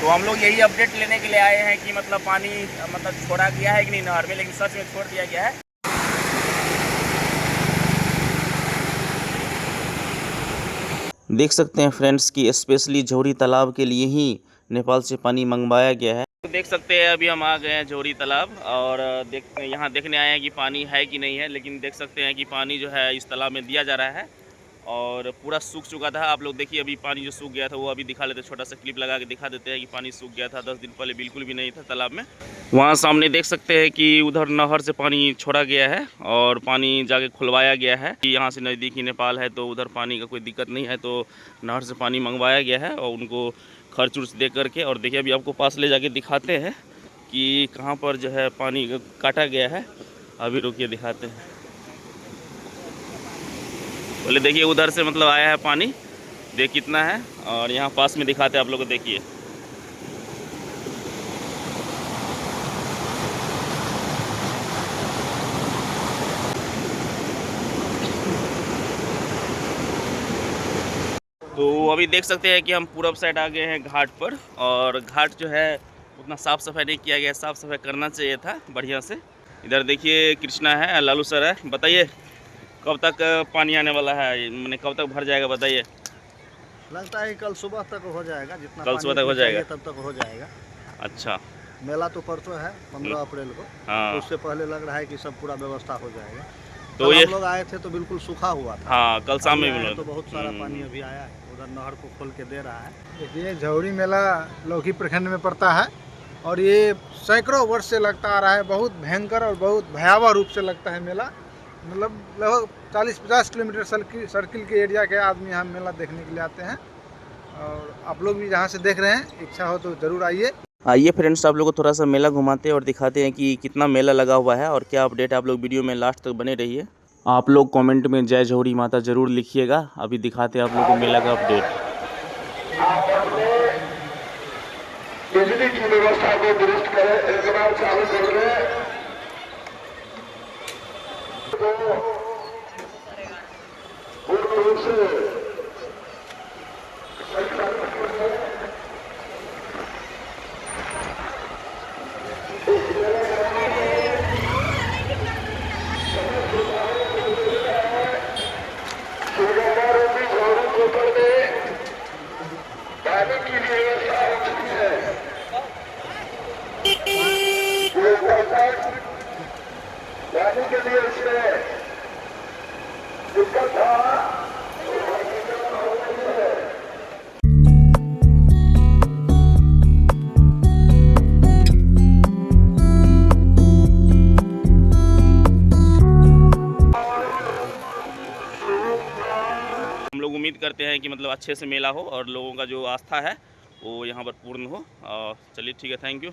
तो हम लोग यही अपडेट लेने के लिए आए हैं कि मतलब पानी मतलब छोड़ा गया है कि नहीं नहर में, लेकिन सच में छोड़ दिया गया है। देख सकते हैं फ्रेंड्स कि स्पेशली झोरी तालाब के लिए ही नेपाल से पानी मंगवाया गया है। तो देख सकते हैं अभी हम आ गए हैं झोरी तालाब और यहाँ देखने आए हैं कि पानी है कि नहीं है, लेकिन देख सकते हैं कि पानी जो है इस तालाब में दिया जा रहा है और पूरा सूख चुका था। आप लोग देखिए अभी पानी जो सूख गया था वो अभी दिखा लेते, छोटा सा क्लिप लगा के दिखा देते हैं कि पानी सूख गया था। 10 दिन पहले बिल्कुल भी नहीं था तालाब में। वहाँ सामने देख सकते हैं कि उधर नहर से पानी छोड़ा गया है और पानी जाके खुलवाया गया है। यहाँ से नज़दीक ही नेपाल है तो उधर पानी का कोई दिक्कत नहीं है, तो नहर से पानी मंगवाया गया है और उनको खर्च उर्च दे करके। और देखिए अभी आपको पास ले जाके दिखाते हैं कि कहाँ पर जो है पानी काटा गया है। अभी रुकिए दिखाते हैं। बोले देखिए उधर से मतलब आया है पानी, देख कितना है, और यहाँ पास में दिखाते हैं आप लोग को। देखिए तो अभी देख सकते हैं कि हम पूरब साइड आ गए हैं घाट पर, और घाट जो है उतना साफ़ सफाई नहीं किया गया। साफ़ सफाई करना चाहिए था बढ़िया से। इधर देखिए कृष्णा है, लालू सर है। बताइए कब तक पानी आने वाला है, मैंने कब तक भर जाएगा बताइए। लगता है कल सुबह तक हो जाएगा, जितना कल सुबह तक हो जाएगा, तब तक हो जाएगा। अच्छा मेला तो परसों है 15 अप्रैल को। हाँ तो उससे पहले लग रहा है कि सब पूरा व्यवस्था हो जाएगा। तो कल ये हम लोग आए थे तो बिल्कुल सूखा हुआ था। हाँ कल शाम में आए मिला तो बहुत सारा पानी अभी आया है, उधर नहर को खोल के दे रहा है। देखिए झौरी मेला लौकी प्रखंड में पड़ता है और ये सैकड़ों वर्ष से लगता आ रहा है। बहुत भयंकर और बहुत भयावह रूप से लगता है मेला। मतलब लगभग 40-50 किलोमीटर सर्किल के एरिया के आदमी यहाँ मेला देखने के लिए आते हैं। और आप लोग भी जहाँ से देख रहे हैं, इच्छा हो तो ज़रूर आइए। आइए फ्रेंड्स, आप लोग को थोड़ा सा मेला घुमाते हैं और दिखाते हैं कि कितना मेला लगा हुआ है और क्या अपडेट। आप लोग वीडियो में लास्ट तक बने रहिए। आप लोग कमेंट में जय झौरी माता जरूर लिखिएगा। अभी दिखाते हैं आप लोग को मेला का अपडेट। बिजली की व्यवस्था को दुरुस्त करें, एक बार चालू कर दें तो पूर्ण रूप से पानी की व्यवस्था हो चुकी है। पानी के लिए इसमें दिक्कत था। हम लोग उम्मीद करते हैं कि मतलब अच्छे से मेला हो और लोगों का जो आस्था है वो यहाँ पर पूर्ण हो। चलिए ठीक है, थैंक यू।